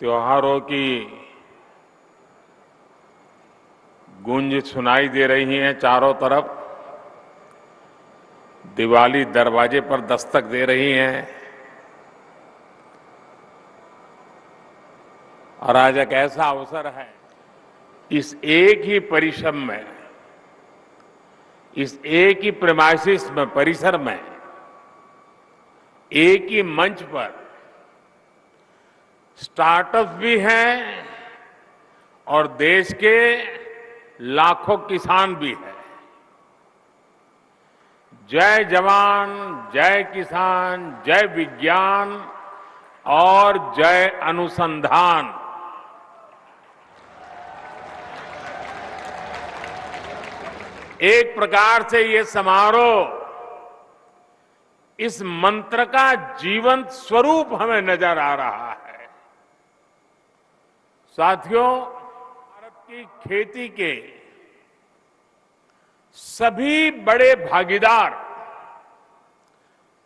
त्योहारों की गूंज सुनाई दे रही है चारों तरफ। दिवाली दरवाजे पर दस्तक दे रही है और आज एक ऐसा अवसर है, इस एक ही परिसर में, इस एक ही प्रेमाइसिस में, परिसर में, एक ही मंच पर स्टार्टअप भी हैं और देश के लाखों किसान भी हैं। जय जवान, जय किसान, जय विज्ञान और जय अनुसंधान। एक प्रकार से ये समारोह इस मंत्र का जीवंत स्वरूप हमें नजर आ रहा है। साथियों, भारत की खेती के सभी बड़े भागीदार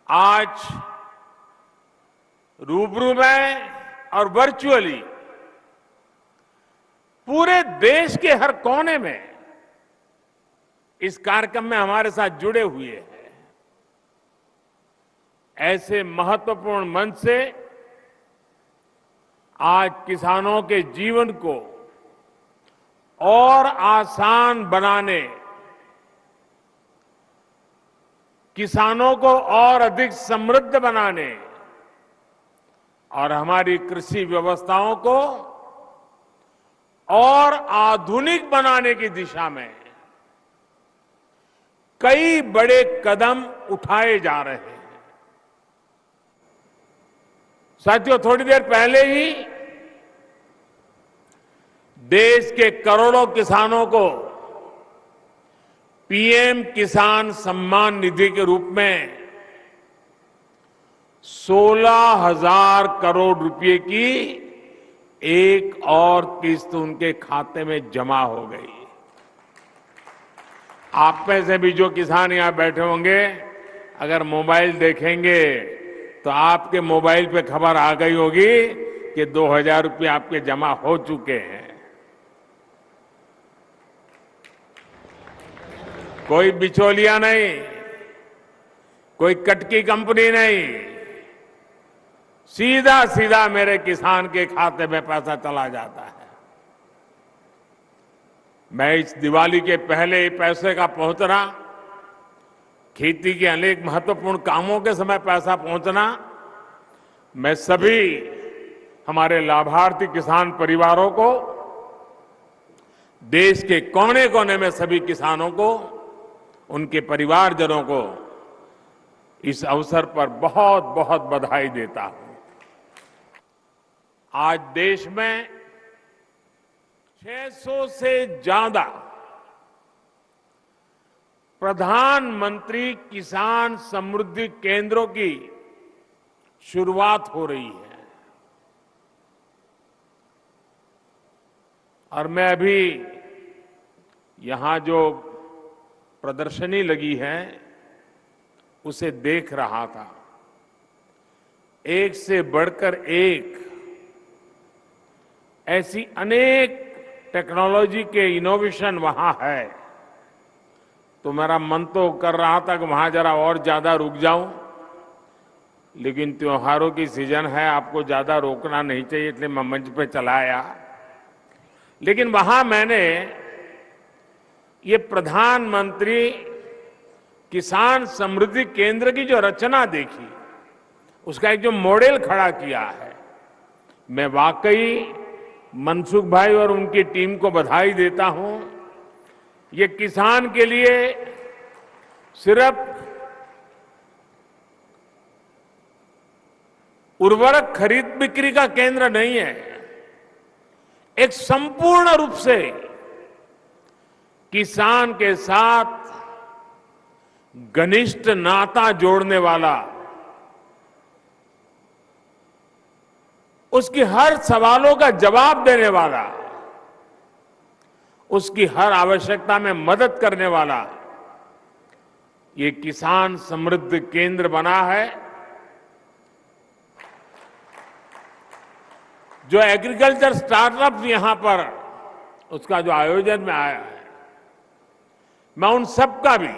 आज रूबरू में और वर्चुअली पूरे देश के हर कोने में इस कार्यक्रम में हमारे साथ जुड़े हुए हैं। ऐसे महत्वपूर्ण मंच से आज किसानों के जीवन को और आसान बनाने, किसानों को और अधिक समृद्ध बनाने और हमारी कृषि व्यवस्थाओं को और आधुनिक बनाने की दिशा में कई बड़े कदम उठाए जा रहे हैं। साथियों, थोड़ी देर पहले ही देश के करोड़ों किसानों को पीएम किसान सम्मान निधि के रूप में 16,000 करोड़ रुपए की एक और किस्त उनके खाते में जमा हो गई। आप में से भी जो किसान यहां बैठे होंगे, अगर मोबाइल देखेंगे तो आपके मोबाइल पे खबर आ गई होगी कि 2,000 रुपये आपके जमा हो चुके हैं। कोई बिचौलिया नहीं, कोई कटकी कंपनी नहीं, सीधा सीधा मेरे किसान के खाते में पैसा चला जाता है। मैं इस दिवाली के पहले पैसे का पहुंचना, खेती के अनेक महत्वपूर्ण कामों के समय पैसा पहुंचना, मैं सभी हमारे लाभार्थी किसान परिवारों को, देश के कोने कोने में सभी किसानों को, उनके परिवारजनों को इस अवसर पर बहुत बहुत बधाई देता हूं। आज देश में 600 से ज्यादा प्रधानमंत्री किसान समृद्धि केंद्रों की शुरुआत हो रही है और मैं अभी यहां जो प्रदर्शनी लगी है उसे देख रहा था। एक से बढ़कर एक ऐसी अनेक टेक्नोलॉजी के इनोवेशन वहां है, तो मेरा मन तो कर रहा था कि वहां जरा और ज्यादा रुक जाऊं, लेकिन त्योहारों की सीजन है, आपको ज्यादा रोकना नहीं चाहिए, इसलिए मैं मंच पे चला आया। लेकिन वहां मैंने ये प्रधानमंत्री किसान समृद्धि केंद्र की जो रचना देखी, उसका एक जो मॉडल खड़ा किया है, मैं वाकई मनसुख भाई और उनकी टीम को बधाई देता हूं। ये किसान के लिए सिर्फ उर्वरक खरीद बिक्री का केंद्र नहीं है, एक संपूर्ण रूप से किसान के साथ घनिष्ठ नाता जोड़ने वाला, उसकी हर सवालों का जवाब देने वाला, उसकी हर आवश्यकता में मदद करने वाला ये किसान समृद्धि केंद्र बना है। जो एग्रीकल्चर स्टार्टअप यहां पर उसका जो आयोजन में आया है, मैं उन सब का भी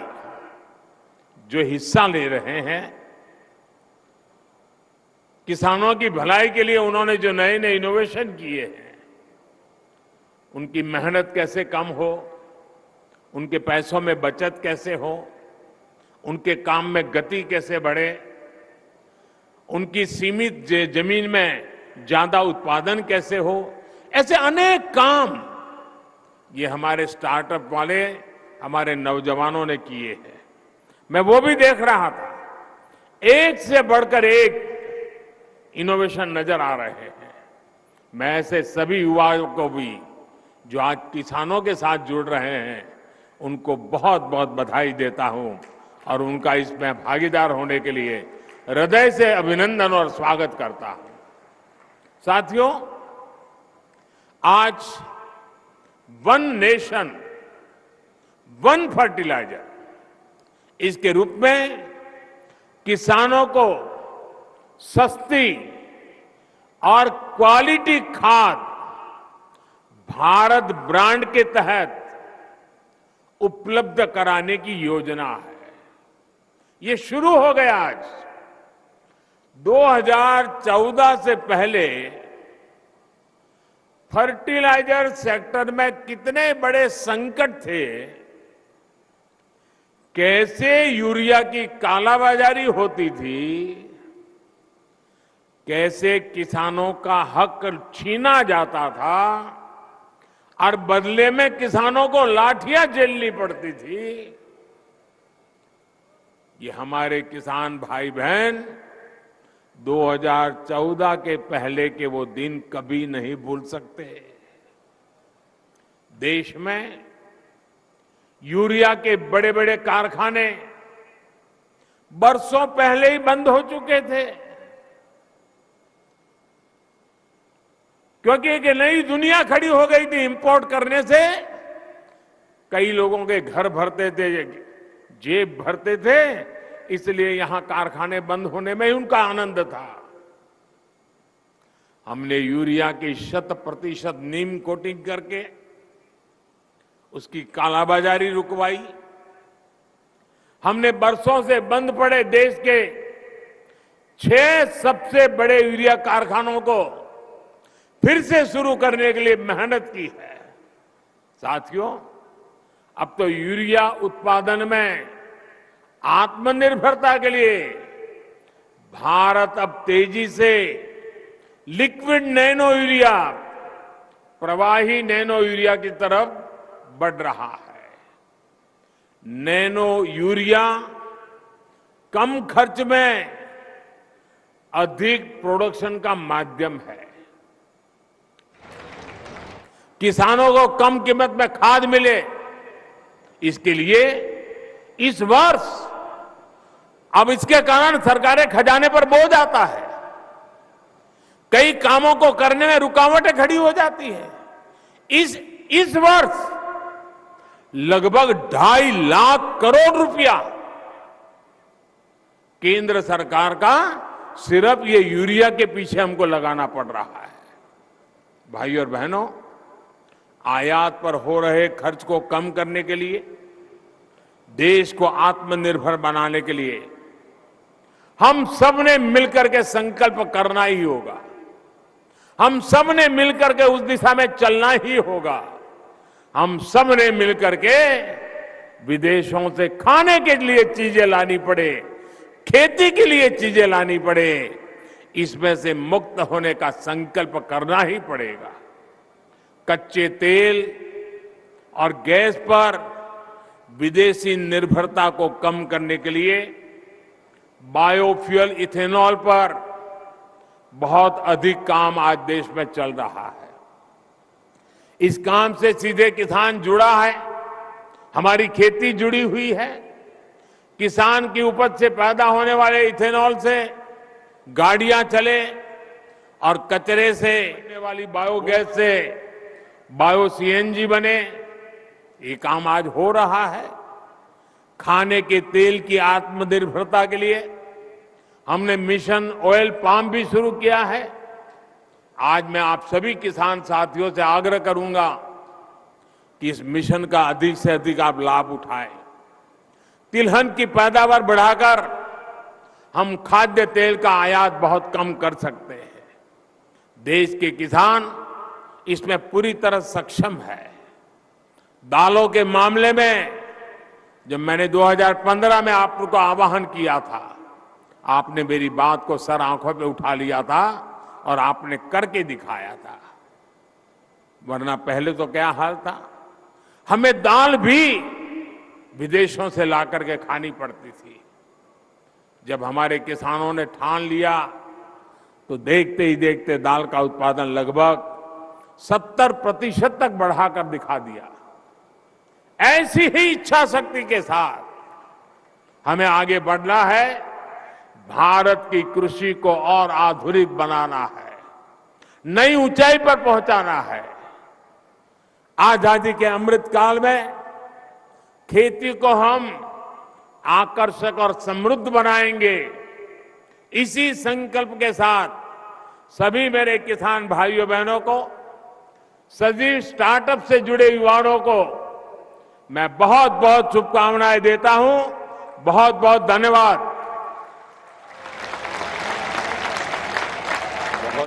जो हिस्सा ले रहे हैं, किसानों की भलाई के लिए उन्होंने जो नए नए इनोवेशन किए हैं, उनकी मेहनत कैसे कम हो, उनके पैसों में बचत कैसे हो, उनके काम में गति कैसे बढ़े, उनकी सीमित जमीन में ज्यादा उत्पादन कैसे हो, ऐसे अनेक काम ये हमारे स्टार्टअप वाले हमारे नौजवानों ने किए हैं। मैं वो भी देख रहा था, एक से बढ़कर एक इनोवेशन नजर आ रहे हैं। मैं ऐसे सभी युवाओं को भी जो आज किसानों के साथ जुड़ रहे हैं, उनको बहुत बहुत बधाई देता हूं और उनका इसमें भागीदार होने के लिए हृदय से अभिनंदन और स्वागत करता हूं। साथियों, आज वन नेशन वन फर्टिलाइजर इसके रूप में किसानों को सस्ती और क्वालिटी खाद भारत ब्रांड के तहत उपलब्ध कराने की योजना है। ये शुरू हो गया आज। 2014 से पहले फर्टिलाइजर सेक्टर में कितने बड़े संकट थे, कैसे यूरिया की कालाबाजारी होती थी, कैसे किसानों का हक छीना जाता था और बदले में किसानों को लाठियां झेलनी पड़ती थी। ये हमारे किसान भाई बहन 2014 के पहले के वो दिन कभी नहीं भूल सकते। देश में यूरिया के बड़े बड़े कारखाने बरसों पहले ही बंद हो चुके थे, क्योंकि एक नई दुनिया खड़ी हो गई थी। इंपोर्ट करने से कई लोगों के घर भरते थे, जेब भरते थे, इसलिए यहां कारखाने बंद होने में ही उनका आनंद था। हमने यूरिया की 100% नीम कोटिंग करके उसकी कालाबाजारी रुकवाई। हमने बरसों से बंद पड़े देश के 6 सबसे बड़े यूरिया कारखानों को फिर से शुरू करने के लिए मेहनत की है। साथियों, अब तो यूरिया उत्पादन में आत्मनिर्भरता के लिए भारत अब तेजी से लिक्विड नैनो यूरिया, प्रवाही नैनो यूरिया की तरफ बढ़ रहा है। नैनो यूरिया कम खर्च में अधिक प्रोडक्शन का माध्यम है। किसानों को कम कीमत में खाद मिले, इसके लिए इस वर्ष अब इसके कारण सरकारें खजाने पर बोझ आता है, कई कामों को करने में रुकावटें खड़ी हो जाती हैं। इस वर्ष लगभग 2.5 लाख करोड़ रुपया केंद्र सरकार का सिर्फ ये यूरिया के पीछे हमको लगाना पड़ रहा है। भाइयों और बहनों, आयात पर हो रहे खर्च को कम करने के लिए, देश को आत्मनिर्भर बनाने के लिए हम सब ने मिलकर के संकल्प करना ही होगा। हम सब ने मिलकर के उस दिशा में चलना ही होगा। हम सब ने मिलकर के विदेशों से खाने के लिए चीजें लानी पड़े, खेती के लिए चीजें लानी पड़े, इसमें से मुक्त होने का संकल्प करना ही पड़ेगा। कच्चे तेल और गैस पर विदेशी निर्भरता को कम करने के लिए बायोफ्यूल इथेनॉल पर बहुत अधिक काम आज देश में चल रहा है। इस काम से सीधे किसान जुड़ा है, हमारी खेती जुड़ी हुई है। किसान की उपज से पैदा होने वाले इथेनॉल से गाड़ियां चले और कचरे से बनने वाली बायोगैस से बायो सीएनजी बने, ये काम आज हो रहा है। खाने के तेल की आत्मनिर्भरता के लिए हमने मिशन ऑयल पाम भी शुरू किया है। आज मैं आप सभी किसान साथियों से आग्रह करूंगा कि इस मिशन का अधिक से अधिक आप लाभ उठाएं। तिलहन की पैदावार बढ़ाकर हम खाद्य तेल का आयात बहुत कम कर सकते हैं। देश के किसान इसमें पूरी तरह सक्षम है। दालों के मामले में जब मैंने 2015 में आपको आह्वान किया था, आपने मेरी बात को सर आंखों पे उठा लिया था और आपने करके दिखाया था। वरना पहले तो क्या हाल था, हमें दाल भी विदेशों से ला करके खानी पड़ती थी। जब हमारे किसानों ने ठान लिया तो देखते ही देखते दाल का उत्पादन लगभग 70% तक बढ़ाकर दिखा दिया। ऐसी ही इच्छा शक्ति के साथ हमें आगे बढ़ना है। भारत की कृषि को और आधुनिक बनाना है, नई ऊंचाई पर पहुंचाना है। आजादी के अमृत काल में खेती को हम आकर्षक और समृद्ध बनाएंगे। इसी संकल्प के साथ सभी मेरे किसान भाइयों बहनों को, सभी स्टार्टअप से जुड़े युवाओं को मैं बहुत बहुत शुभकामनाएं देता हूं। बहुत बहुत धन्यवाद।